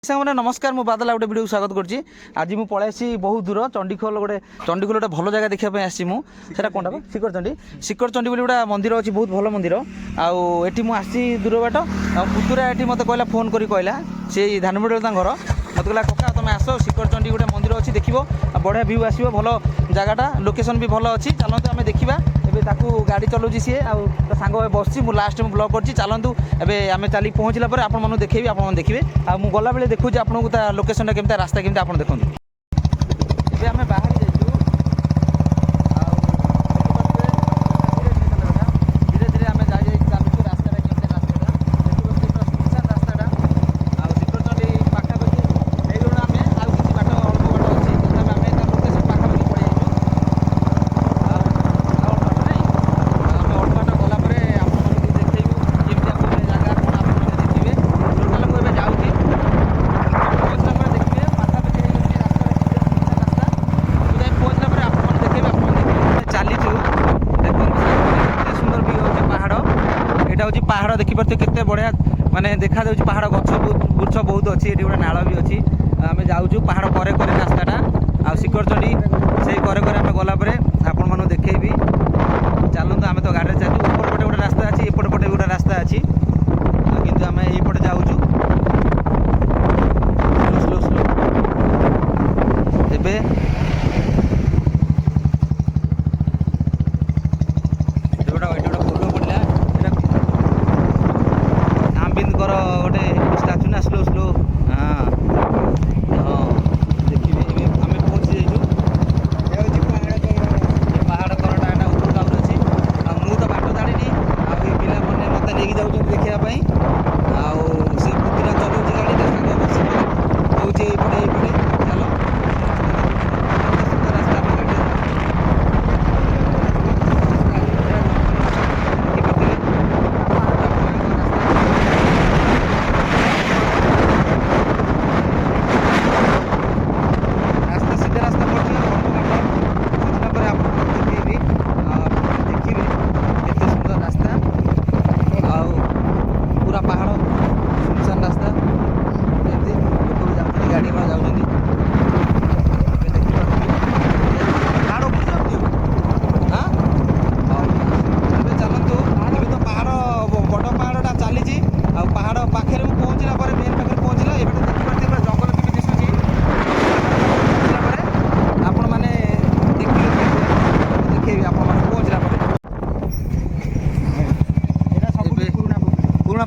सामने नमस्कार मु बादल गोटे वीडियो स्वागत करछि। आज मु पळाइछि बहुत दूर चंडीखोल गोटे भल जगह देखा आसी मु सेटा कोनटा शिखर चंडी बोली गोटे मंदिर अछि बहुत भल मंदिर आउ एठी मु आसी दूर बाट पुतुरा एठी मते कहला फोन करी कहला से धानबोड घर मत कहला कका तुम आस शिखर चंडी गोटे मंदिर अछि देखिबो बढ़िया व्यू आसीबो भल जगहटा लोकेशन भी भल अछि चलंतु आमे देखिबा एबे ताकू गाड़ी चलाउछि सी आ सांग बसछि मु लास्ट में ब्लॉग करछि चलंतु एबे आमे चली पहुँचला पर आपन मानु देखैबी आपन मन देखिबे आ मु गला बेले देखु आपको लोकेशन केमता रास्ता केमता आप देखो ये आम बाहर धीरे धीरे आम चलु रास्ता रास्ता शिखरचंडी पाखापाखि आम आउ कि बाट अल्प बाट अच्छी आम लोकेशन पाखापाखि पड़े आम अल्प बाट गलापर आपको देखू केमती आप जगह कौन आप देखिए टोटाल मुझे जाऊँगी पहाड़ देखिपे केते बढ़िया माने देखा जाउची पहाड़ गछ वृक्ष बहुत अच्छी ये गोटे नाल भी अच्छी आम जाऊँ पहाड़ करे करे रास्ताटा आ शिखरचंडी से करे करे आम गला आपण मानु देखैबी चलतु आम तो गाड़ी चलू ऊपर पटे गोटे रास्ता अच्छी एपट पटे गोटे रास्ता अच्छी किंतु आम एपटे जाऊँ स्लो स्लो एबे गोटे स्टाचू ना स्लो स्लो हाँ हाँ देखिए आम पहुँची जाइए पहाड़ करटा एटा ऊपर गाँव अच्छी मु तो बाट जानी आई पिला मैंने मत नहीं जाऊँ देखापी से पुतुरा चलाऊँ गाड़ी सागर बस कौचे ये चलो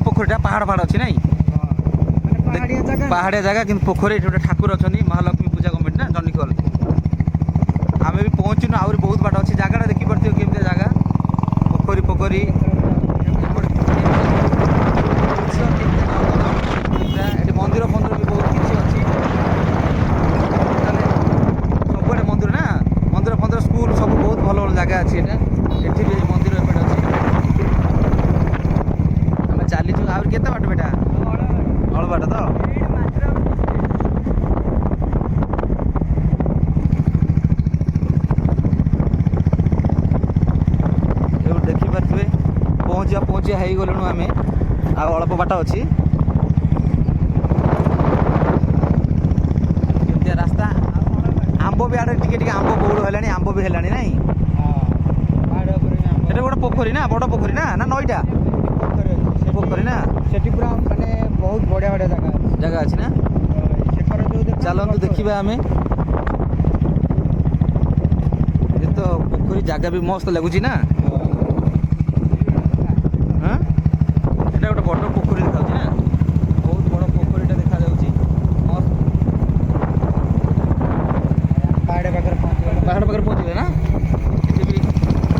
पोखरीटा पहाड़ पहाड़ अच्छी ना पहाड़िया जगह कि पोखरी गोटे ठाकुर अच्छा महालक्ष्मी पूजा कमिटी ना चंडीखोल आम भी पहुँचनु आहरी बहुत बाट अच्छी जगह देखी पार्थ केमती जगह पोखरी पोखरी मंदिर मंदिर भी बहुत किसी अच्छी सबुआड़े मंदिर ना मंदिर फंदिर स्कूल सब बहुत भल भल जगह अच्छी एटी भी मंदिर एपटे अच्छी चलीचु आहुरी केते बाट बेटा हल बाट तो देखी पारे पहुँचा पहुँचा हो गलु आम अल्प बाट अच्छी रास्ता आंब भी आड़े टिके आंब बौड़ है आंब भी है ना गोटे पोखरी ना बड़ पोखरी ना नईटा पोखरी ना सेठी पूरा माने बहुत बढ़िया बढ़िया जगह अच्छी ना चलतु देखा आम ये तो पोखरी जगह भी मस्त लगुच ना हाँ ये गोटे बड़ पोखरी देखा ना बहुत बड़ पोखरीटा देखा मस्त पहाड़ पाखे पहुँचे ना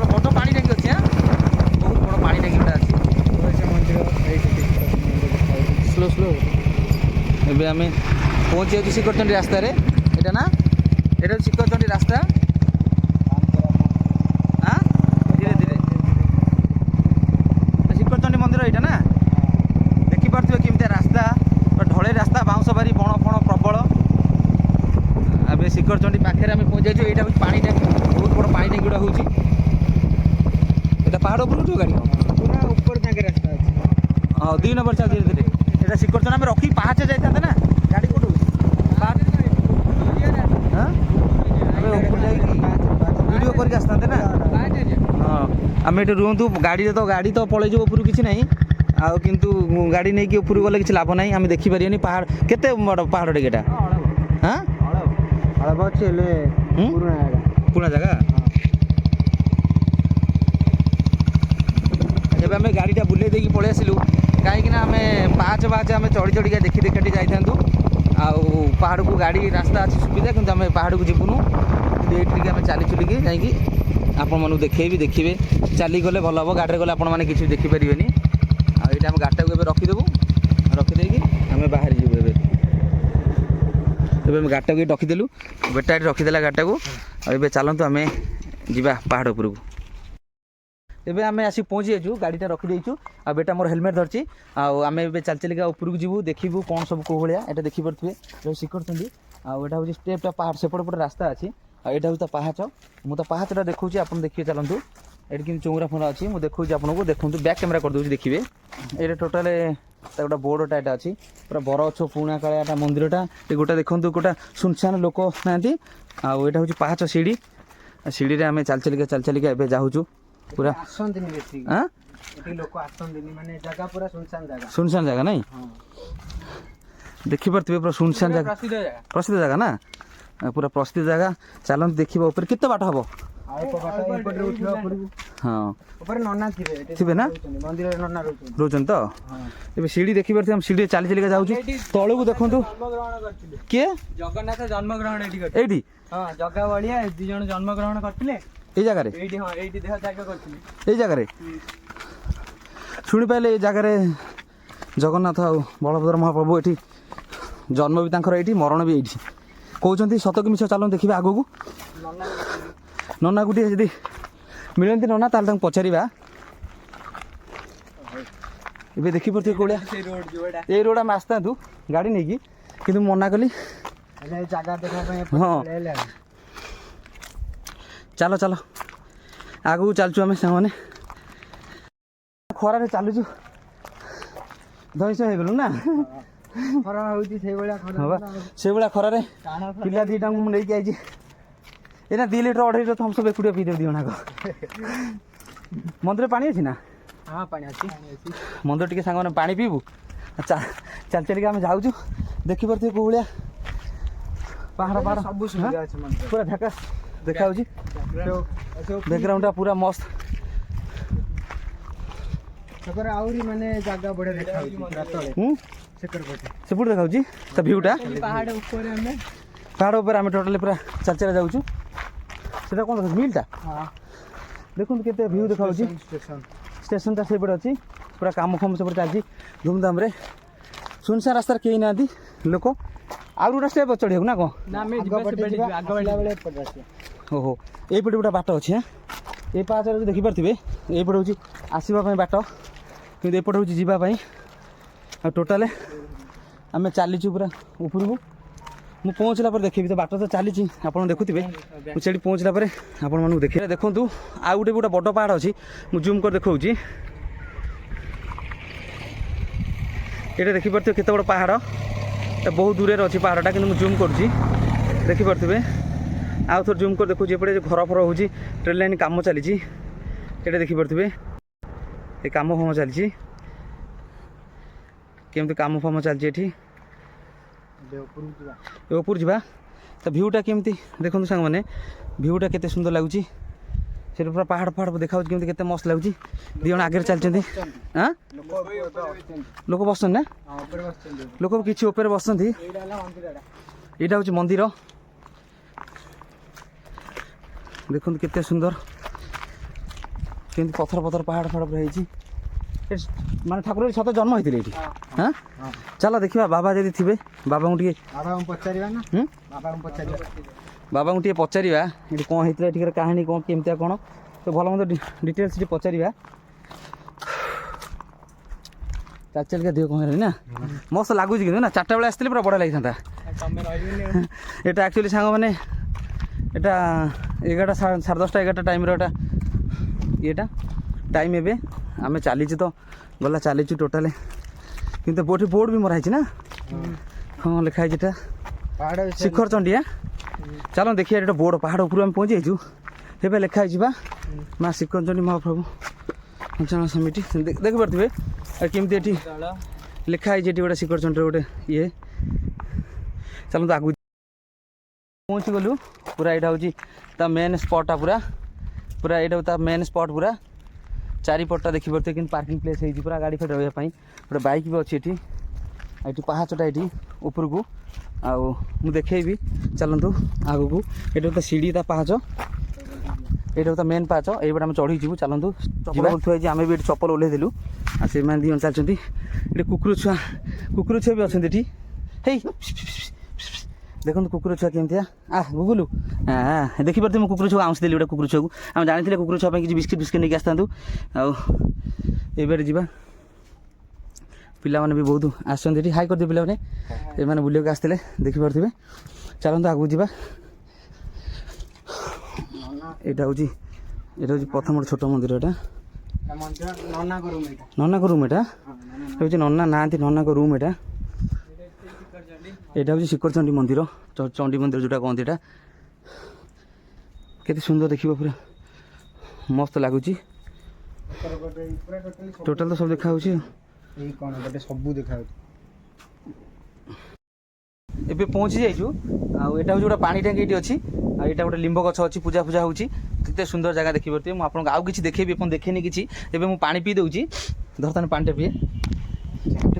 बड़ पानी टांगी अच्छी हाँ बहुत बड़ पानी टांगी गोटे अच्छी स्लो स्लो एबे आम पहुँची जाऊँ शिखरचंडी रास्ता रे एटा ना एटा शिखरचंडी रास्ता हाँ धीरे धीरे शिखरचंडी मंदिर एटा ना देखी पार्थ केमती रास्ता ढले रास्ता बाउंश बारी बण फण प्रबल ए शिखरचंडी पाखे आम पहुँची जाइए यहाँ पानी टैंक बहुत बड़ पानी टैंक गुड़ा हूँ पहाड़ ऊपर जो गाड़ी पूरा ऊपर जाके रास्ता अच्छी हाँ 2 नंबर चल धीरे धीरे ये शिखरचंडी आम रखी पाहाचे जाता ना गाड़ी ଚାଲିକି ଆସିଥାନ୍ତେ ନା ହଁ ଆମେ ଏଠି ରୁହନ୍ତୁ ଗାଡ଼ି ତ ପଳେଇଯିବ ଉପରକୁ କିଛି ନାହିଁ ଆଉ କିନ୍ତୁ ଗାଡ଼ି ନେଇକି ଉପରକୁ ଗଲେ କିଛି ଲାଭ ନାହିଁ ଆମେ ଦେଖିପାରିବାନି ପାହାଡ଼ କେତେ ବଡ଼ ପାହାଡ଼ଟେ ଏଇଟା ହାଁ ଅଳପ ଅଛି ହେଲେ ପୁରୁଣା ଜାଗା ଏବେ ଆମେ ଗାଡ଼ିଟା ବୁଲେଇ ଦେଇକି ପଳେଇ ଆସିଲୁ କାହିଁକିନା ଆମେ ପାହାଚ ଆମେ ଚଢ଼ିକା ଦେଖି ଯାଇଥାନ୍ତୁ ଆଉ ପାହାଡ଼କୁ ଗାଡ଼ି ରାସ୍ତା ଅଛି ସୁବିଧା କିନ୍ତୁ ଆମେ ପାହାଡ଼କୁ ଯିବୁନୁ କିନ୍ତୁ ଏଇଠି ଟିକେ ଆମେ ଚାଲିକି ଯାଇକି ଆପଣମାନଙ୍କୁ ଦେଖିବେ ଚାଲିଗଲେ ଭଲ ହେବ ଗାଡ଼ିରେ ଗଲେ ଆପଣମାନେ କିଛି ଦେଖିପାରିବେନି ଆଉ ଏଇଟା ଆମେ ଗାଡ଼ିଟାକୁ ଏବେ ରଖିଦେବୁ ରଖିଦେଇକି ଆମେ ବାହାରି ଯିବୁ ଏବେ ଆମେ ଗାଡ଼ିଟାକୁ ଏଠି ରଖିଦେଲୁ ବେଟା ଏଠି ରଖିଦେଲା ଗାଡ଼ିଟାକୁ ଆଉ ଏବେ ଚାଲନ୍ତୁ ଆମେ ଯିବା ପାହାଡ଼ ଉପରକୁ ଏବେ ଆମେ ଆସି ପହଞ୍ଚି ଯାଇଛୁ ଗାଡ଼ିଟା ରଖିଦେଇଛୁ ଆଉ ବେଟା ମୋର ହେଲମେଟ୍ ଧରିଛି ଆଉ ଆମେ ଏବେ ଚାଲିକା ଉପରକୁ ଯିବୁ ଦେଖିବୁ କ'ଣ ସବୁ କେଉଁ ଭଳିଆ ଏଇଟା ଦେଖିପାରୁଥିବେ ଶିଖରୁଛନ୍ତି ଆଉ ଏଇଟା ହେଉଛି ଷ୍ଟେପ୍ଟା ପାହାଡ଼ ସେପଟେ ପଟେ ରାସ୍ତା ଅଛି ଆଉ ଏଇଟା ହେଉଛି ତା ପାହାଚ ମୁଁ ତ ପାହାଚଟା ଦେଖାଉଛି ଆପଣ ଦେଖିବେ ଚାଲନ୍ତୁ ଏଠି କିନ୍ତୁ ଚଉରା ଫୁଣା ଅଛି ମୁଁ ଦେଖାଉଛି ଆପଣଙ୍କୁ ଦେଖନ୍ତୁ ବ୍ୟାକ୍ କ୍ୟାମେରା କରିଦେଉଛି ଦେଖିବେ ଏଇଟା ଟୋଟାଲ୍ ତା ଗୋଟେ ବୋର୍ଡ଼ଟା ଏଇଟା ଅଛି ପୁରା ବର ଅଛ ପୁରୁଣା କାଳିଆଟା ମନ୍ଦିରଟା ଗୋଟେ ଦେଖନ୍ତୁ ଗୋଟେ ସୁନସାନ ଲୋକ ନାହାନ୍ତି ଆଉ ଏଇଟା ହେଉଛି ପାହାଚ ସିଡ଼ିରେ ଆମେ ଚାଲିକା ଏବେ ଯାଉଛୁ ପୁରା ଆସନ୍ତିନି ବେଶୀ ଲୋକ ଆସନ୍ତିନି ମାନେ ଜାଗା ପୁରା ସୁନସାନ ଜାଗା ନାଇଁ ଦେଖିପାରୁଥିବେ ପୁରା ସୁନସାନ ଜାଗା ପ୍ରସିଦ୍ଧ ଜାଗା ନା ପୁରା ପ୍ରସିଦ୍ଧ ଜାଗା ଚାଲନ୍ତୁ ଦେଖିବା ଉପରେ କେତେ ବାଟ ହବ ଥିବେ ନା ରହୁଛନ୍ତି ତ ଏବେ ସିଡ଼ି ଦେଖିପାରୁଥିବେ ଆମେ ସିଡ଼ିରେ ଚାଲିକା ଯାଉଛୁ ତଳକୁ ଦେଖନ୍ତୁ କିଏ ଜଗନ୍ନାଥ ଜନ୍ମଗ୍ରହଣ ଏଇଠି ଜଗା ବଳିଆ 2 ଜଣ ଜନ୍ମଗ୍ରହଣ କରିଥିଲେ ଏଇ ଜାଗାରେ ଏଇଠି ଦେହ ତ୍ୟାଗ କରିଥିଲେ ଏଇ ଜାଗାରେ ଶୁଣିପାରିଲେ ଏଇ ଜାଗାରେ ଜଗନ୍ନାଥ ଆଉ ବଳଭଦ୍ର ମହାପ୍ରଭୁ ଏଠି ଜନ୍ମ ବି ତାଙ୍କର ଏଇଠି ମରଣ ବି ଏଇଠି କହୁଛନ୍ତି ସତ କି ମିଛ ଚାଲନ୍ତୁ ଦେଖିବା ଆଗକୁ ନନାକୁ ଟିକେ ଯଦି ମିଳନ୍ତି ନନା ତାହେଲେ ତାଙ୍କୁ ପଚାରିବା ଏବେ ଦେଖିପାରୁଥିବେ କୋଉଳିଆ ଏଇ ରୋଡ଼ ଆମେ ଆସିଥାନ୍ତୁ ଗାଡ଼ି ନେଇକି କିନ୍ତୁ ମନା କଲି ଜାଗା ଦେଖିବା ପାଇଁ ହଁ ଚାଲ ଆଗକୁ ଚାଲୁଛୁ ଆମେ ସାଙ୍ଗମାନେ ଖରାରେ ଚାଲୁଛୁ ଧଇଁସ ହେଇଗଲୁ ନା ଖରା ହଉଛି ସେଇଭଳିଆ ଖରାରେ ପିଲା ଦିଟାଙ୍କୁ ମୁଁ ନେଇକି ଆଇଛି ଏଇନା 2 ଲିଟର 2.5 ଲିଟର ଥମ୍ସ ଅପ୍ ଏକୁଟିଆ ପିଇଦେବି 2 ଜଣକ ମନ୍ଦିରରେ ପାଣି ଅଛି ନା ପାଣି ଅଛି ମନ୍ଦିର ଟିକେ ସାଙ୍ଗମାନେ ପାଣି ପିଇବୁ ଚାଲିକା ଆମେ ଯାଉଛୁ ଦେଖିପାରୁଥିବେ କୋଉ ଭଳିଆ ପାହାଡ଼ ସବୁ ସୁବିଧା ଅଛି ପୁରା ଝାକାସ୍ ଦେଖାଯାଉଛି ବ୍ୟାକଗ୍ରାଉଣ୍ଡଟା ପୁରା ମସ୍ତ ଆହୁରି ମାନେ ଜାଗା ବଢିଆ ଦେଖାଯାଉଛି ସେପଟେ ଦେଖାଯାଉଛି ତା ଭିଉଟା ପାହାଡ଼ ଉପରେ ଆମେ ଟୋଟାଲି ପୁରା ଚାଲି ଯାଉଛୁ ସେଟା କ'ଣ ଦେଖାଉଛି ମିଲ୍ଟା ଦେଖନ୍ତୁ କେତେ ଭିଉ ଦେଖାଯାଉଛି ଷ୍ଟେସନଟା ସେଇପଟେ ଅଛି ପୁରା କାମ ସେପଟେ ଚାଲିଛି ଧୁମଧାମରେ ସୁନସାନ ରାସ୍ତାରେ କେହି ନାହାନ୍ତି ଲୋକ ଆଉ ଗୋଟେ ଷ୍ଟେପ୍ ଚଢ଼ିବାକୁ ନା କ'ଣ ଓହୋ ଏଇପଟେ ଗୋଟେ ବାଟ ଅଛି ଏଇ ପାହାଚରେ ଦେଖିପାରୁଥିବେ ଏଇପଟେ ହେଉଛି ଆସିବା ପାଇଁ ବାଟ କିନ୍ତୁ ଏପଟେ ହେଉଛି ଯିବା ପାଇଁ ଆଉ ଟୋଟାଲ୍ ଆମେ ଚାଲିଛୁ ପୁରା ଉପରକୁ ମୁଁ ପହଞ୍ଚିଲା ପରେ ଦେଖିବି ତ ବାଟ ତ ଚାଲିଛି ଆପଣ ଦେଖୁଥିବେ ମୁଁ ସେଇଠି ପହଞ୍ଚିଲା ପରେ ଆପଣମାନଙ୍କୁ ଦେଖିବେ ଦେଖନ୍ତୁ ଆଉ ଗୋଟେ ବଡ଼ ପାହାଡ଼ ଅଛି ମୁଁ ଜୁମ୍ କରି ଦେଖାଉଛି ଏଇଟା ଦେଖିପାରୁଥିବେ କେତେ ବଡ଼ ପାହାଡ଼ ବହୁତ ଦୂରରେ ଅଛି ପାହାଡ଼ଟା କିନ୍ତୁ ମୁଁ ଜୁମ୍ କରୁଛି ଦେଖିପାରୁଥିବେ ଆଉ ଥରେ ଜୁମ୍ କରି ଦେଖାଉଛି ଏପଟେ ଘର ହେଉଛି ଟ୍ରେନ୍ ଲାଇନ୍ କାମ ଚାଲିଛି ଏଇଟା ଦେଖିପାରୁଥିବେ ଏ କାମ ଚାଲିଛି କେମିତି କାମ ଚାଲିଛି ଏଠି ଉପରକୁ ଯିବା ତା ଭିଉଟା କେମିତି ଦେଖନ୍ତୁ ସାଙ୍ଗମାନେ ଭିଉଟା କେତେ ସୁନ୍ଦର ଲାଗୁଛି ସେଠି ପୁରା ପାହାଡ଼ ଦେଖାଯାଉଛି କେମିତି କେତେ ମସ୍ତ ଲାଗୁଛି 2 ଜଣ ଆଗରେ ଚାଲିଛନ୍ତି ଲୋକ ବସୁଛନ୍ତି ନା ଲୋକ କିଛି ଉପରେ ବସୁଛନ୍ତି ଏଇଟା ହେଉଛି ମନ୍ଦିର ଦେଖନ୍ତୁ କେତେ ସୁନ୍ଦର କେମିତି ପଥର ପାହାଡ଼ ପୁରା ହେଇଛି ମାନେ ଠାକୁର ସତ ଜନ୍ମ ହେଇଥିଲେ ଏଇଠି ଚାଲ ଦେଖିବା ବାବା ଯଦି ଥିବେ ବାବାଙ୍କୁ ଟିକେ ବାବାଙ୍କୁ ଟିକେ ପଚାରିବା ଏଠି କ'ଣ ହେଇଥିଲା ଏଠିକାର କାହାଣୀ କ'ଣ କେମିତିଆ କ'ଣ ତ ଭଲ ମନ୍ଦ ଡିଟେଲ୍ସ ଟିକେ ପଚାରିବା ଚାଲିକା ଦେହ କ'ଣ ହେଲାଣି ନା ମସ୍ତ ଲାଗୁଛି କିନ୍ତୁ ନା 4ଟା ବେଳେ ଆସିଥିଲେ ପୁରା ବଢ଼ିଆ ଲାଗିଥାନ୍ତା ଏଇଟା ଆକ୍ଚୁଆଲି ସାଙ୍ଗମାନେ ଏଇଟା 11ଟା 10:30 11ଟା ଟାଇମ୍ର ଏଇଟା ଇଏଟା ଟାଇମ୍ ଏବେ ଆମେ ଚାଲିଛୁ ତ ଚାଲିଛୁ ଟୋଟାଲ୍ କିନ୍ତୁ ବୋର୍ଡ଼ ବି ମରା ହେଇଛି ନା ହଁ ଲେଖା ହେଇଛି ଏଇଟା ଶିଖର ଚଣ୍ଡୀ ଚାଲ ଦେଖିବା ଏଇଟା ବୋର୍ଡ଼ ପାହାଡ଼ ଉପରୁ ଆମେ ପହଞ୍ଚି ଯାଇଛୁ ଏବେ ଲେଖା ହେଇଛି ବା ମା ଶ୍ରୀକଞ୍ଚଣ୍ଡୀ ମହାପ୍ରଭୁ ଅଞ୍ଚଳ ସମିତି ଦେଖିପାରୁଥିବେ କେମିତି ଏଠି ଲେଖା ହେଇଛି ଏଠି ଗୋଟେ ଶ୍ରୀକଞ୍ଚଣ୍ଡୀର ଗୋଟେ ଇଏ। ଚାଲନ୍ତୁ ଆଗକୁ ପହଞ୍ଚି ଗଲୁ। ପୁରା ଏଇଟା ହେଉଛି ତା ମେନ୍ ସ୍ପଟ୍ଟା ପୁରା ପୁରା ଏଇଟା ତା ମେନ୍ ସ୍ପଟ୍ ପୁରା ଚାରିପଟଟା ଦେଖିପାରୁଥିବେ କିନ୍ତୁ ପାର୍କିଂ ପ୍ଲେସ୍ ହେଇଛି ପୁରା ଗାଡ଼ି ଫାଡ଼ି ରହିବା ପାଇଁ। ଗୋଟେ ବାଇକ୍ ବି ଅଛି ଏଠି। ଏଠି ପାହାଚଟା ଏଠି ଉପରକୁ ଆଉ ମୁଁ ଦେଖେଇବି ଚାଲନ୍ତୁ ଆଗକୁ। ଏଇଟା ତା ସିଡ଼ି ତା ପାହାଚ ଏଇଟା ତା ମେନ୍ ପାହାଚ ଏଇପଟେ ଆମେ ଚଢ଼ିଯିବୁ ଚାଲନ୍ତୁ। ଚପଲ ଥୁଆ ହେଇଛି ଆମେ ବି ଏଠି ଚପଲ ଓହ୍ଲେଇଦେଲୁ ଆଉ ସେମାନେ ଦୁଇ ଜଣ ଚାଲିଛନ୍ତି। ଏଠି କୁକୁର ଛୁଆ ବି ଅଛନ୍ତି ଏଠି। ହେଇ ଦେଖନ୍ତୁ କୁକୁର ଛୁଆ କେମିତିଆ ଗୁଗୁଲୁ ଦେଖିପାରୁଥିବେ ମୁଁ କୁକୁର ଛୁଆ ଆଉଁସି ଦେଲି ଗୋଟେ କୁକୁର ଛୁଆକୁ। ଆମେ ଜାଣିଥିଲେ କୁକୁର ଛୁଆ ପାଇଁ କିଛି ବିସ୍କିଟ୍ ନେଇକି ଆସିଥାନ୍ତୁ। ଆଉ ଏବେ ଯିବା। ପିଲାମାନେ ବି ବହୁତ ଆସିଛନ୍ତି ଏଠି। ହାଇ କରିଦିଅ ପିଲାମାନେ। ଏମାନେ ବୁଲିବାକୁ ଆସିଥିଲେ ଦେଖିପାରୁଥିବେ। ଚାଲନ୍ତୁ ଆଗକୁ ଯିବା। ଏଇଟା ହେଉଛି ପ୍ରଥମ ଗୋଟେ ଛୋଟ ମନ୍ଦିର। ଏଇଟା ନନାଙ୍କ ରୁମ୍। ଏଇଟା ହେଉଛି ନନା ନାହାନ୍ତି ନନାଙ୍କ ରୁମ୍। ଏଇଟା ହେଉଛି ଶିଖରଚଣ୍ଡୀ ମନ୍ଦିର ଚଣ୍ଡୀ ମନ୍ଦିର ଯେଉଁଟା କହନ୍ତି। ଏଇଟା କେତେ ସୁନ୍ଦର ଦେଖିବ ପୁରା ମସ୍ତ ଲାଗୁଛି। ଟୋଟାଲ ତ ସବୁ ଦେଖାହେଉଛି। ସବୁ ଦେଖାଯାଉଛି। ଏବେ ପହଞ୍ଚି ଯାଇଛୁ। ଆଉ ଏଇଟା ହେଉଛି ଗୋଟେ ପାଣି ଟାଙ୍କି ଏଠି ଅଛି। ଆଉ ଏଇଟା ଗୋଟେ ଲିମ୍ବ ଗଛ ଅଛି ପୂଜା ହେଉଛି। କେତେ ସୁନ୍ଦର ଜାଗା ଦେଖିପାରୁଥିବେ। ମୁଁ ଆପଣଙ୍କୁ ଆଉ କିଛି ଦେଖେଇବି ଆପଣ ଦେଖେଇନି କିଛି। ଏବେ ମୁଁ ପାଣି ପିଇ ଦେଉଛି। ଧରତାନେ ପାଣିଟା ପିଏ।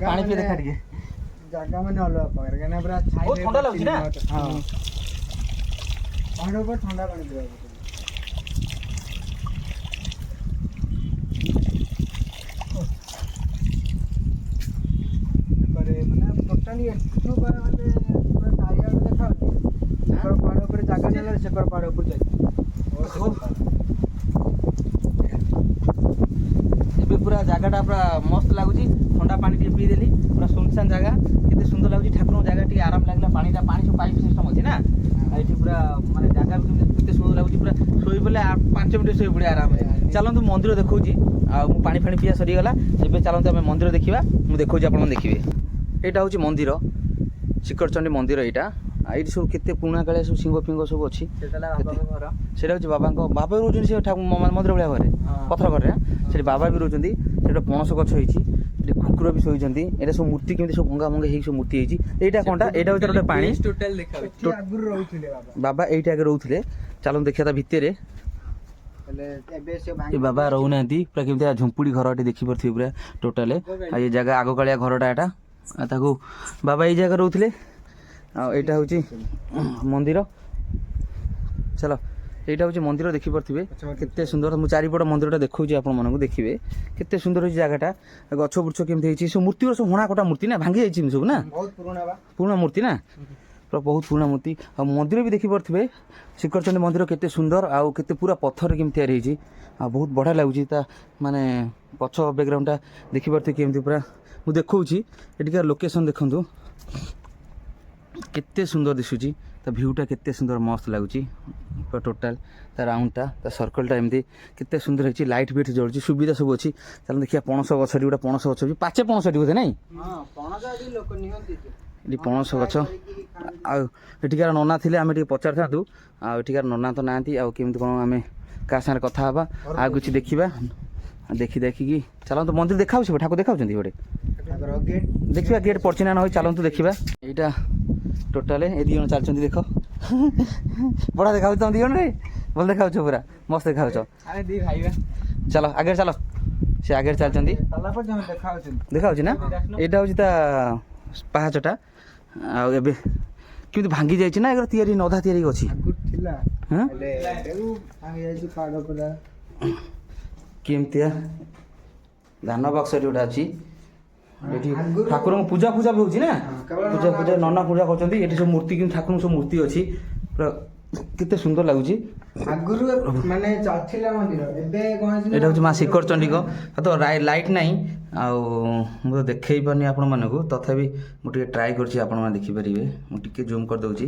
ପାଣି ପିଏ ଦେଖା ଟିକେ। ଜାଗା ମାନେ ଅଲଗା ପ୍ରକାର କାହିଁକିନା ପୁରା ବହୁତ ଥଣ୍ଡା ଲାଗୁଛି ନା। ହଁ ପାହାଡ଼ ଉପରେ ଥଣ୍ଡା ପାଣି ପିଇବା ମାନେ ଟୋଟାଲି ଏଠୁ ମାନେ ପୁରା ଚାରିଆଡ଼େ ଦେଖାଯାଉଛି। ସେକର ପାହାଡ଼ ଉପରେ ଜାଗା ନେଲେ ସେକର ପାହାଡ଼ ଉପରେ ଯାଇଛି। ଏବେ ପୁରା ଜାଗାଟା ପୁରା ମସ୍ତ ଲାଗୁଛି। ଥଣ୍ଡା ପାଣି ଟିକେ ପିଇଦେଲି। ପୁରା ସୁନସାନ ଜାଗା କେତେ ସୁନ୍ଦର ଲାଗୁଛି। ଠାକୁରଙ୍କ ଜାଗା ଟିକେ ଆରାମ ଲାଗିଲା। ପାଣି ସବୁ ପାଇପ୍ ସିଷ୍ଟମ୍ ଅଛି ନା। ଆଉ ଏଠି ପୁରା ମାନେ ଜାଗା ବି କେତେ ସୁନ୍ଦର ଲାଗୁଛି। ପୁରା ଶୋଇ ପଡ଼ିଲେ 5 ମିନିଟ୍ ଶୋଇ ପଡ଼ିଆ ଆରାମରେ। ଚାଲନ୍ତୁ ମନ୍ଦିର ଦେଖାଉଛି। ଆଉ ମୁଁ ପାଣି ପିଇବା ସରିଗଲା। ଏବେ ଚାଲନ୍ତୁ ଆମେ ମନ୍ଦିର ଦେଖିବା। ମୁଁ ଦେଖାଉଛି ଆପଣମାନେ ଦେଖିବେ। ଏଇଟା ହେଉଛି ମନ୍ଦିର ଶିଖରଚଣ୍ଡୀ ମନ୍ଦିର। ଏଇଟା ଏଇଠି ସବୁ କେତେ ପୁରୁଣା କାଳିଆ ସବୁ ସିଂହ ଫିଙ୍ଗ ସବୁ ଅଛି। ସେଇଟା ହେଉଛି ବାବା ବି ରହୁଛନ୍ତି। ସେ ମନ୍ଦିର ଭଳିଆ ଘରେ ପଥର ଘରେ ସେଠି ବାବା ବି ରହୁଛନ୍ତି। ସେଠି ଗୋଟେ ପଣସ ଗଛ ହେଇଛି। ସେଠି କୁକୁର ବି ଶୋଇଛନ୍ତି। ଏଇଟା ସବୁ ମୂର୍ତ୍ତି କେମିତି ସବୁ ଭଙ୍ଗା ହେଇକି ସବୁ ମୂର୍ତ୍ତି ହେଇଛି। ଏଇଟା କ'ଣଟା? ଏଇଟା ଭିତରେ ଗୋଟେ ପାଣି ଆଗରୁ ରହୁଥିଲେ ବାବା ଏଇଠି ଆଗେ ରହୁଥିଲେ। ଚାଲନ୍ତୁ ଦେଖିବା ତା ଭିତରେ। ଏ ବାବା ରହୁନାହାନ୍ତି। ପୁରା କେମିତି ଝୁମ୍ପୁଡ଼ି ଘର ଏଠି ଦେଖିପାରୁଥିବେ ପୁରା ଟୋଟାଲ। ଆଉ ଏ ଜାଗା ଆଗକାଳିଆ ଘରଟା ଏଇଟା। ଆଉ ତାକୁ ବାବା ଏଇ ଜାଗାରେ ରହୁଥିଲେ। ଆଉ ଏଇଟା ହେଉଛି ମନ୍ଦିର। ଚାଲ ଏଇଟା ହେଉଛି ମନ୍ଦିର ଦେଖିପାରୁଥିବେ କେତେ ସୁନ୍ଦର। ମୁଁ ଚାରିପଟ ମନ୍ଦିରଟା ଦେଖାଉଛି ଆପଣମାନଙ୍କୁ ଦେଖିବେ କେତେ ସୁନ୍ଦର ହେଇଛି ଜାଗାଟା। ଗଛ ବୁର୍ଛ କେମିତି ହେଇଛି। ସବୁ ମୂର୍ତ୍ତି ସବୁ ହଣା କଟା ମୂର୍ତ୍ତି ନା ଭାଙ୍ଗି ଯାଇଛି ସବୁ ନା। ବହୁତ ପୁରୁଣା ମୂର୍ତ୍ତି ନା ପୁରା ବହୁତ ପୁରୁଣା ମୂର୍ତ୍ତି। ଆଉ ମନ୍ଦିର ବି ଦେଖିପାରୁଥିବେ ଶିଖରଚଣ୍ଡୀ ମନ୍ଦିର କେତେ ସୁନ୍ଦର। ଆଉ କେତେ ପୁରା ପଥରରେ କେମିତି ତିଆରି ହେଇଛି। ଆଉ ବହୁତ ବଢ଼ିଆ ଲାଗୁଛି। ତା ମାନେ ପଛ ବ୍ୟାକ୍ଗ୍ରାଉଣ୍ଡଟା ଦେଖିପାରୁଥିବେ କେମିତି ପୁରା। ମୁଁ ଦେଖାଉଛି ଏଠିକାର ଲୋକେସନ୍ ଦେଖନ୍ତୁ କେତେ ସୁନ୍ଦର ଦିଶୁଛି। ତା ଭ୍ୟୁଟା କେତେ ସୁନ୍ଦର ମସ୍ତ ଲାଗୁଛି। ପୁରା ଟୋଟାଲ ତା ରାଉଣ୍ଡଟା ତା ସର୍କଲଟା ଏମିତି କେତେ ସୁନ୍ଦର ହେଇଛି। ଲାଇଟ୍ ଫିଟ୍ ଜଳୁଛି। ସୁବିଧା ସବୁ ଅଛି। ଚାଲନ୍ତୁ ଦେଖିବା ପଣସ ଗଛଟି ଗୋଟେ ପଣସ ଗଛ ବି ପାଚେ ପଣସ ଏଠି ବୋଧେ ନାଇଁ। ଏଠି ପଣସ ଗଛ। ଆଉ ଏଠିକାର ନନା ଥିଲେ ଆମେ ଟିକେ ପଚାରିଥାନ୍ତୁ। ଆଉ ଏଠିକାର ନନା ତ ନାହାନ୍ତି। ଆଉ କେମିତି କ'ଣ ଆମେ କାହା ସାଙ୍ଗରେ କଥା ହେବା ଆଉ କିଛି ଦେଖିବା। ଦେଖିକି ଚାଲନ୍ତୁ ମନ୍ଦିର ଦେଖାଉଛି। ଠାକୁର ଦେଖାଉଛନ୍ତି ଗୋଟେ ଦେଖିବା ଗେଟ୍ ପଡ଼ିଛି ନା ନହେଇ। ଚାଲନ୍ତୁ ଦେଖିବା। ଏଇଟା ଟୋଟାଲ ଏ ଦୁଇ ଜଣ ଚାଲିଛନ୍ତି ଦେଖ। ବଢ଼ିଆ ଦେଖାଉଛି ତମ ଦୁଇ ଜଣରେ। ଭଲ ଦେଖାଉଛ ପୁରା ମସ୍ତ ଦେଖାଉଛ। ଚାଲ ଆଗରେ ଚାଲ। ସେ ଆଗରେ ଚାଲିଛନ୍ତି ଦେଖାଉଛି ନା। ଏଇଟା ହେଉଛି ତା ପାହାଚଟା। ଆଉ ଏବେ କେମିତି ଭାଙ୍ଗି ଯାଇଛି ନା ଏଗୁଡ଼ା ତିଆରି ଅଧା ତିଆରି ଅଛି। କେମିତିଆ ଧାନ ବାକ୍ସଟି ଗୋଟେ ଅଛି। ଏଠି ଠାକୁରଙ୍କ ପୂଜା ବି ହେଉଛି ନା। ପୂଜା ନନା ପୂଜା କରୁଛନ୍ତି। ଏଠି ସବୁ ମୂର୍ତ୍ତି କିନ୍ତୁ ଠାକୁରଙ୍କ ସବୁ ମୂର୍ତ୍ତି ଅଛି। ପୁରା କେତେ ସୁନ୍ଦର ଲାଗୁଛି। ଆଗରୁ ମାନେ ଚାଲିଥିଲା ମନ୍ଦିର। ଏବେ ଏଇଟା ହେଉଛି ମା ଶିଖରଚଣ୍ଡୀଙ୍କ। ତ ଲାଇଟ୍ ନାହିଁ। ଆଉ ମୁଁ ତ ଦେଖେଇ ପାରୁନି ଆପଣମାନଙ୍କୁ। ତଥାପି ମୁଁ ଟିକେ ଟ୍ରାଏ କରୁଛି ଆପଣମାନେ ଦେଖିପାରିବେ। ମୁଁ ଟିକେ ଜୁମ୍ କରିଦେଉଛି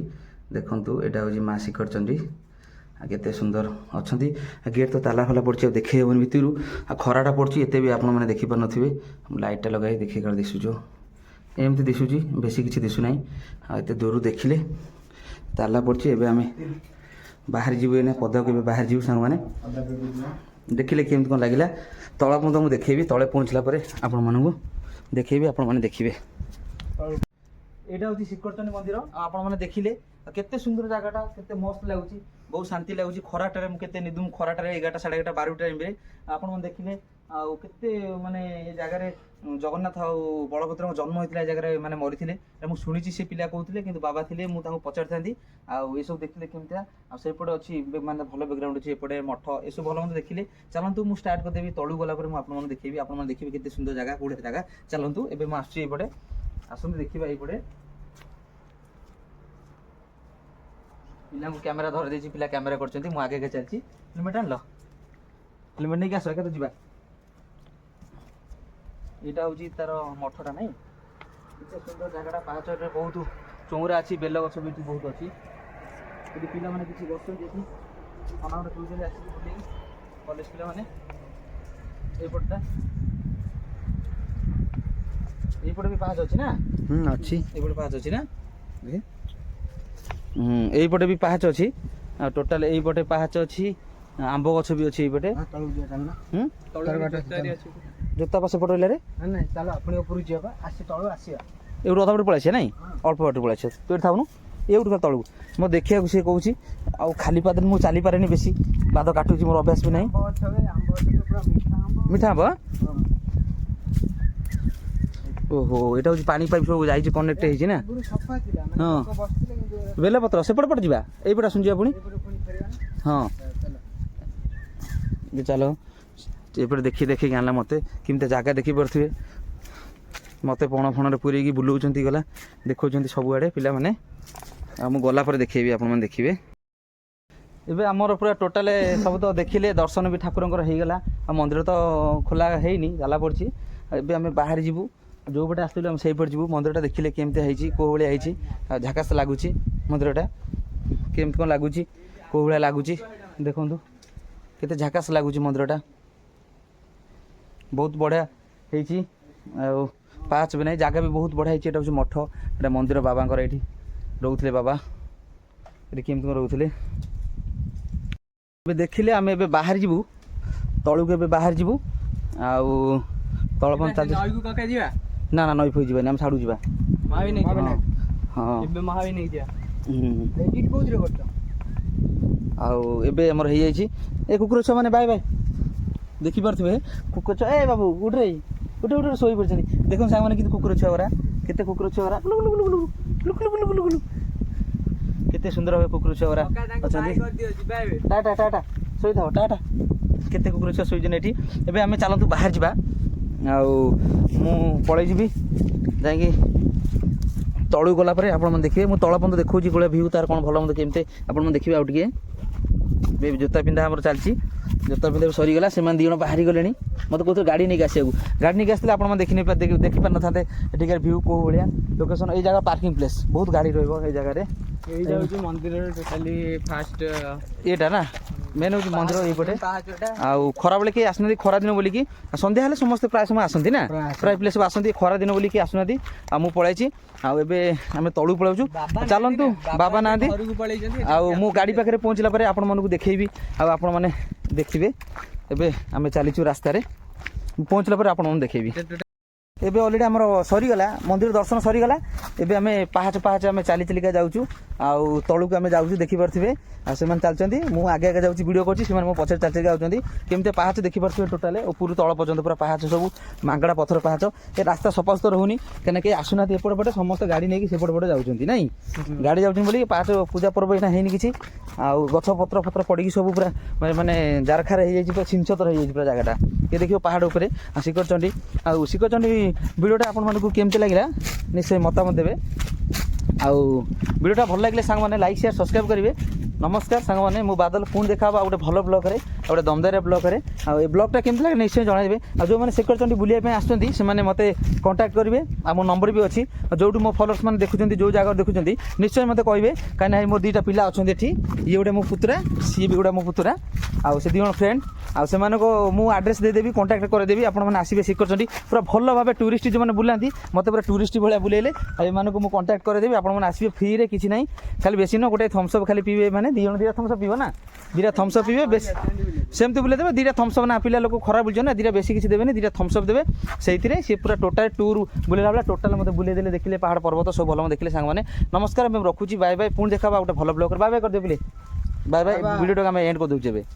ଦେଖନ୍ତୁ। ଏଇଟା ହେଉଛି ମା ଶିଖରଚଣ୍ଡୀ। ଆଉ କେତେ ସୁନ୍ଦର ଅଛନ୍ତି। ଗେଟ୍ ତ ତାଲା ଫାଲା ପଡ଼ିଛି ଆଉ ଦେଖେଇ ହେବନି ଭିତରୁ। ଆଉ ଖରାଟା ପଡ଼ୁଛି ଏତେ ବି ଆପଣମାନେ ଦେଖିପାରୁନଥିବେ। ଲାଇଟ୍ଟା ଲଗାଇ ଦେଖେଇ କାଳେ ଦିଶୁଛ ଏମିତି ଦିଶୁଛି ବେଶୀ କିଛି ଦିଶୁନାହିଁ। ଆଉ ଏତେ ଦୂରରୁ ଦେଖିଲେ ତାଲା ପଡ଼ିଛି। ଏବେ ଆମେ ବାହାରି ଯିବୁ ଏଇନା ପଦାକୁ ଏବେ ବାହାରି ଯିବୁ ସାଙ୍ଗମାନେ ଦେଖିଲେ କେମିତି କ'ଣ ଲାଗିଲା ତଳ ପର୍ଯ୍ୟନ୍ତ ମୁଁ ଦେଖେଇବି ତଳେ ପହଞ୍ଚିଲା ପରେ ଆପଣମାନଙ୍କୁ ଦେଖେଇବି ଆପଣମାନେ ଦେଖିବେ ଏଇଟା ହେଉଛି ଶିଖରଚଣ୍ଡୀ ମନ୍ଦିର ଆଉ ଆପଣମାନେ ଦେଖିଲେ କେତେ ସୁନ୍ଦର ଜାଗାଟା କେତେ ମସ୍ତ ଲାଗୁଛି ବହୁତ ଶାନ୍ତି ଲାଗୁଛି ଖରାଟାରେ ମୁଁ କେତେ ନିଦୁମ ଖରାଟାରେ 11ଟା 11:30 12ଟା ଟାଇମ୍ରେ ଆପଣମାନେ ଦେଖିଲେ ଆଉ କେତେ ମାନେ ଏ ଜାଗାରେ ଜଗନ୍ନାଥ ଆଉ ବଳଭଦ୍ରଙ୍କ ଜନ୍ମ ହୋଇଥିଲା ଏ ଜାଗାରେ ମାନେ ମରିଥିଲେ ମୁଁ ଶୁଣିଛି ସେ ପିଲା କହୁଥିଲେ କିନ୍ତୁ ବାବା ଥିଲେ ମୁଁ ତାଙ୍କୁ ପଚାରିଥାନ୍ତି ଆଉ ଏସବୁ ଦେଖିଲେ କେମିତିଆ ଆଉ ସେପଟେ ଅଛି ମାନେ ଭଲ ବ୍ୟାକଗ୍ରାଉଣ୍ଡ ଅଛି ଏପଟେ ମଠ ଏସବୁ ଭଲ ମନ୍ଦ ଦେଖିଲେ ଚାଲନ୍ତୁ ମୁଁ ଷ୍ଟାର୍ଟ କରିଦେବି ତଳୁ ଗଲା ପରେ ମୁଁ ଆପଣମାନଙ୍କୁ ଦେଖେଇବି ଆପଣମାନେ ଦେଖିବେ କେତେ ସୁନ୍ଦର ଜାଗା କୋଉଠି ଜାଗା ଚାଲନ୍ତୁ ଏବେ ମୁଁ ଆସୁଛି ଏଇପଟେ ଆସନ୍ତୁ ଦେଖିବା ଏଇପଟେ ପିଲାଙ୍କୁ କ୍ୟାମେରା ଧରି ଦେଇଛି ପିଲା କ୍ୟାମେରା କରିଛନ୍ତି ମୁଁ ଆଗେ ଆଗେ ଚାଲିଛି ହେଲମେଟ୍ ଆଣିଲ ହେଲମେଟ୍ ନେଇକି ଆସ ଏକା ତ ଯିବା ଏଇଟା ହେଉଛି ତାର ମଠଟା ନାଇଁ ଏତେ ସୁନ୍ଦର ଜାଗାଟା ପାହାଚରେ ବହୁତ ଚଉରା ଅଛି ବେଲ ଗଛ ବି ଏଠି ବହୁତ ଅଛି ଏଠି ପିଲାମାନେ କିଛି ବସୁଛନ୍ତି ଏଠି ଅନାଘରେ ଟୁଇଛନ୍ତି ଆସିକି ବୁଲେଇକି କଲେଜ ପିଲାମାନେ ଏଇପଟଟା ଏଇପଟେ ବି ପାହାଚ ଅଛି ନା ଅଛି ଏଇପଟେ ପାହାଚ ଅଛି ନା এইপটে ବି ପାହାଚ ଅଛି ଆଉ ଟୋଟାଲ এইପଟେ ପାହାଚ ଅଛି ଆମ୍ବ ଗଛ ବି ଅଛି এইପଟେ ଜୋତା ପାଶ ପଟ ରହିଲା ରେ ନାଇଁ ଚାଲ ଆପଣ ଉପରକୁ ଯିବା ଆସି ତଳୁ ଆସିବା ଏଇଠୁ ଅଧା ବାଟ ପଳେଇ ଆସିବା ନାଇଁ ଅଳ୍ପ ବାଟ ପଳେଇ ଆସିବା ତୁ ଏଠି ଥାଉନୁ ଏଇଠୁ ତଳକୁ ମୋ ଦେଖିବାକୁ ସିଏ କହୁଛି ଆଉ ଖାଲି ପାଦରେ ମୁଁ ଚାଲିପାରେନି ବେଶୀ ପାଦ କାଟୁଛି ମୋର ଅଭ୍ୟାସ ବି ନାହିଁ ମିଠା ଆମ୍ବ ଓହୋ ଏଇଟା ହେଉଛି ପାଣି ପାଇପ୍ ସବୁ ଯାଇଛି କନେକ୍ଟ ହେଇଛି ନା ହଁ ବେଲପତ୍ର ସେପଟେ ପଟେ ଯିବା ଏଇପଟେ ଆସୁନି ପୁଣି ହଁ ଚାଲ ଏପଟେ ଦେଖିକି ଆଣିଲା ମୋତେ କେମିତି ଜାଗା ଦେଖିପାରୁଥିବେ ମୋତେ ପଣ ଫଣରେ ପୁରେଇକି ବୁଲଉଛନ୍ତି ଗଲା ଦେଖାଉଛନ୍ତି ସବୁଆଡ଼େ ପିଲାମାନେ ଆଉ ମୁଁ ଗଲା ପରେ ଦେଖେଇବି ଆପଣମାନେ ଦେଖିବେ ଏବେ ଆମର ପୁରା ଟୋଟାଲ ସବୁ ତ ଦେଖିଲେ ଦର୍ଶନ ବି ଠାକୁରଙ୍କର ହେଇଗଲା ଆଉ ମନ୍ଦିର ତ ଖୋଲା ହେଇନି ତାଲା ପଡ଼ିଛି ଏବେ ଆମେ ବାହାରି ଯିବୁ ଯେଉଁ ପଟେ ଆସିଥିଲୁ ଆମେ ସେଇପଟେ ଯିବୁ ମନ୍ଦିରଟା ଦେଖିଲେ କେମିତି ହେଇଛି କେଉଁ ଭଳିଆ ହେଇଛି ଆଉ ଝାକାସ ଲାଗୁଛି ମନ୍ଦିରଟା କେମିତି କ'ଣ ଲାଗୁଛି କେଉଁ ଭଳିଆ ଲାଗୁଛି ଦେଖନ୍ତୁ କେତେ ଝାକାସ ଲାଗୁଛି ମନ୍ଦିରଟା ବହୁତ ବଢ଼ିଆ ହେଇଛି ଆଉ ପାହାଚ ବି ନାହିଁ ଜାଗା ବି ବହୁତ ବଢ଼ିଆ ହେଇଛି ଏଇଟା ହେଉଛି ମଠ ଏଇଟା ମନ୍ଦିର ବାବାଙ୍କର ଏଇଠି ରହୁଥିଲେ ବାବା ଏଠି କେମିତି କ'ଣ ରହୁଥିଲେ ଏବେ ଦେଖିଲେ ଆମେ ଏବେ ବାହାରି ଯିବୁ ତଳକୁ ଏବେ ବାହାରି ଯିବୁ ଆଉ ତଳ ପଞ୍ଚାୟତ ଯିବା ନା ନା ନଈ ଫଇ ଯିବାନି ଆମେ ଛାଡ଼ୁ ଯିବା ଆଉ ଏବେ ଆମର ହେଇଯାଇଛି ଏ କୁକୁର ଛୁଆ ମାନେ ବାଏ ବାଏ ଦେଖିପାରୁଥିବେ କୁକୁର ଛୁଆ ଏ ବାବୁ ଉଠରେ ଗୋଟେ ଶୋଇ ପଡ଼ିଛନ୍ତି ଦେଖନ୍ତୁ ସାଙ୍ଗମାନେ କିନ୍ତୁ କୁକୁର ଛୁଆ ଗୁରା କେତେ କୁକୁର ଛୁଆ ଗୁରା କେତେ ସୁନ୍ଦର ଭାବେ କୁକୁର ଛୁଆ ଗୁରା ଅଛନ୍ତି ଟାଟା ଟାଟା ଶୋଇଥାଅ ଟାଟା କେତେ କୁକୁର ଛୁଆ ଶୋଇଛନ୍ତି ଏଠି ଏବେ ଆମେ ଚାଲନ୍ତୁ ବାହାରି ଯିବା ଆଉ ମୁଁ ପଳେଇ ଯିବି ଯାଇକି ତଳକୁ ଗଲା ପରେ ଆପଣମାନେ ଦେଖିବେ ମୁଁ ତଳ ପର୍ଯ୍ୟନ୍ତ ଦେଖାଉଛି କୋଳିଆ ଭିଉ ତାର କ'ଣ ଭଲ ମନ୍ଦ କେମିତି ଆପଣମାନେ ଦେଖିବେ ଆଉ ଟିକେ ଏବେ ଜୋତା ପିନ୍ଧା ଆମର ଚାଲିଛି ଜୋତା ପିନ୍ଧା ସରିଗଲା ସେମାନେ ଦୁଇ ଜଣ ବାହାରି ଗଲେଣି ମୋତେ କହୁଥିଲେ ଗାଡ଼ି ନେଇକି ଆସିବାକୁ ଗାଡ଼ି ନେଇକି ଆସିଥିଲେ ଆପଣମାନେ ଦେଖିପାରିନଥାନ୍ତେ ଏଠିକାର ଭିଉ କେଉଁ ଭଳିଆ ଲୋକେସନ୍ ଏଇ ଜାଗା ପାର୍କିଂ ପ୍ଲେସ୍ ବହୁତ ଗାଡ଼ି ରହିବ ଏଇ ଜାଗାରେ ଏଇଟା ହେଉଛି ମନ୍ଦିରର ଟୋଟାଲି ଫାଷ୍ଟ ଏଇଟା ନା ମେନ୍ ହେଉଛି ମନ୍ଦିର ଏଇପଟେ ଆଉ ଖରାବେଳେ କେହି ଆସୁନାହାନ୍ତି ଖରାଦିନ ବୋଲିକି ସନ୍ଧ୍ୟା ହେଲେ ସମସ୍ତେ ପ୍ରାୟ ସମୟ ଆସନ୍ତି ନା ପ୍ରାୟ ପିଲା ସବୁ ଆସନ୍ତି ଖରାଦିନ ବୋଲିକି ଆସୁନାହାନ୍ତି ଆଉ ମୁଁ ପଳାଇଛି ଆଉ ଏବେ ଆମେ ତଳକୁ ପଳାଉଛୁ ଚାଲନ୍ତୁ ବାବା ନାହାନ୍ତି ଆଉ ମୁଁ ଗାଡ଼ି ପାଖରେ ପହଞ୍ଚିଲା ପରେ ଆପଣମାନଙ୍କୁ ଦେଖେଇବି ଆଉ ଆପଣମାନେ ଦେଖିବେ ଏବେ ଆମେ ଚାଲିଛୁ ରାସ୍ତାରେ ପହଞ୍ଚିଲା ପରେ ଆପଣମାନଙ୍କୁ ଦେଖେଇବି ଏବେ ଅଲରେଡ଼ି ଆମର ସରିଗଲା ମନ୍ଦିର ଦର୍ଶନ ସରିଗଲା ଏବେ ଆମେ ପାହାଚ ଆମେ ଚାଲି ଚାଲିକା ଯାଉଛୁ ଆଉ ତଳକୁ ଆମେ ଯାଉଛୁ ଦେଖିପାରୁଥିବେ ଆଉ ସେମାନେ ଚାଲିଛନ୍ତି ମୁଁ ଆଗେ ଆଗେ ଯାଉଛି ଭିଡ଼ିଓ କରୁଛି ସେମାନେ ମୋ ପଛରେ ଚାଲି ଚାଲିକା ଯାଉଛନ୍ତି କେମିତି ପାହାଚ ଦେଖିପାରୁଥିବେ ଟୋଟାଲ ଉପରୁ ତଳ ପର୍ଯ୍ୟନ୍ତ ପୁରା ପାହାଚ ସବୁ ମାଙ୍ଗଡ଼ା ପଥର ପାହାଚ ଏ ରାସ୍ତା ସଫାସୁତର ରହୁନି କାହିଁକିନା କେହି ଆସୁନାହାନ୍ତି ଏପଟ ପଟେ ସମସ୍ତେ ଗାଡ଼ି ନେଇକି ସେପଟ ପଟେ ଯାଉଛନ୍ତି ନାଇଁ ଗାଡ଼ି ଯାଉଛନ୍ତି ବୋଲି ପାହାଚ ପୂଜା ପର୍ବ ଏଇନା ହେଇନି କିଛି ଆଉ ଗଛ ପତ୍ର ପଡ଼ିକି ସବୁ ପୁରା ମାନେ ଜାରଖାର ହେଇଯାଇଛି ପୁରା ଛିଞ୍ଚତର ହେଇଯାଇଛି ପୁରା ଜାଗାଟା ଏ ଦେଖିବ ପାହାଡ଼ ଉପରେ ଆଉ ଶିଖରଚଣ୍ଡୀ ଭିଡ଼ିଓଟା ଆପଣମାନଙ୍କୁ କେମିତି ଲାଗିଲା ନିଶ୍ଚୟ ମତାମତ ଦେବେ ଆଉ ଭିଡ଼ିଓଟା ଭଲ ଲାଗିଲେ ସାଙ୍ଗମାନେ ଲାଇକ୍ ସେୟାର ସବସ୍କ୍ରାଇବ୍ କରିବେ ନମସ୍କାର ସାଙ୍ଗମାନେ ମୁଁ ବାଦଲ ପୁଣି ଦେଖା ହେବ ଆଉ ଗୋଟେ ଭଲ ବ୍ଲଗ୍ରେ ଆଉ ଗୋଟେ ଦମଦାରିଆ ବ୍ଲଗ୍ରେ ଆଉ ଏ ବ୍ଲଗ୍ଟା କେମିତି ଲାଗେ ନିଶ୍ଚୟ ଜଣାଇବେ ଆଉ ଯେଉଁମାନେ ଶିଖରଚଣ୍ଡୀ ବୁଲିବା ପାଇଁ ଆସୁଛନ୍ତି ସେମାନେ ମୋତେ କଣ୍ଟାକ୍ଟ କରିବେ ଆଉ ମୋ ନମ୍ବର ବି ଅଛି ଯେଉଁଠୁ ମୋ ଫଲୋଅର୍ସ ମାନେ ଦେଖୁଛନ୍ତି ଯେଉଁ ଜାଗାରେ ଦେଖୁଛନ୍ତି ନିଶ୍ଚୟ ମୋତେ କହିବେ କାହିଁକିନା ମୋ ଦୁଇଟା ପିଲା ଅଛନ୍ତି ଏଠି ଇଏ ଗୋଟେ ମୋ ପୁତୁରା ସିଏ ବି ଗୋଟେ ମୋ ପୁତୁରା ଆଉ ସେ ଦୁଇ ଜଣ ଫ୍ରେଣ୍ଡ ଆଉ ସେମାନଙ୍କୁ ମୁଁ ଆଡ୍ରେସ୍ ଦେଇଦେବି କଣ୍ଟାକ୍ଟ କରିଦେବି ଆପଣମାନେ ଆସିବେ ଶିଖରଚଣ୍ଡୀ ପୁରା ଭଲ ଭାବେ ଟୁରିଷ୍ଟ ଯେଉଁମାନେ ବୁଲାନ୍ତି ମୋତେ ପୁରା ଟୁରିଷ୍ଟ ଭଳିଆ ବୁଲେଇଲେ ଆଉ ଏମାନଙ୍କୁ ମୁଁ କଣ୍ଟାକ୍ଟ କରିଦେବି ଆପଣମାନେ ଆସିବେ ଫ୍ରିରେ କିଛି ନାହିଁ ଖାଲି ବେଶୀ ନୁହଁ ଗୋଟେ ଥମ୍ସଅପ୍ ଖାଲି ପିଇବେ ମାନେ ମାନେ ଦୁଇ ଜଣ ଦୁଇଟା ଥମ୍ସଅପ୍ ପିଇବ ନା ଦୁଇଟା ଥମ୍ସଅପ୍ ପିଇବେ ବେଶୀ ସେମିତି ବୁଲେଇ ଦେବେ ଦୁଇଟା ଥମ୍ସଅପ୍ ନା ପିଲା ଲୋକ ଖରାପ ବୁଲୁଛନ୍ତି ନା ଦୁଇଟା ବେଶୀ କିଛି ଦେବେନି ଦୁଇଟା ଥମ୍ସଅପ୍ ଦେବେ ସେଇଥିରେ ସିଏ ପୁରା ଟୋଟାଲ୍ ଟୁର୍ ବୁଲେଇଲା ବେଳେ ଟୋଟାଲ୍ ମୋତେ ବୁଲେଇ ଦେଲେ ଦେଖିଲେ ପାହାଡ଼ ପର୍ବତ ସବୁ ଭଲ ଦେଖିଲେ ସାଙ୍ଗମାନେ ନମସ୍କାର ମୁଁ ରଖୁଛି ବାଏ ବାଏ ପୁଣି ଦେଖା ଆଉ ଗୋଟେ ଭଲ ବ୍ଲଗ୍ ବାଏ ବାଏ କରିଦେବେ ବୁଲେ ବାଏ ବାଏ ଭିଡ଼ିଓଟାକୁ ଆମେ ଏଣ୍ଡ କରିଦେଉଛୁ ଏବେ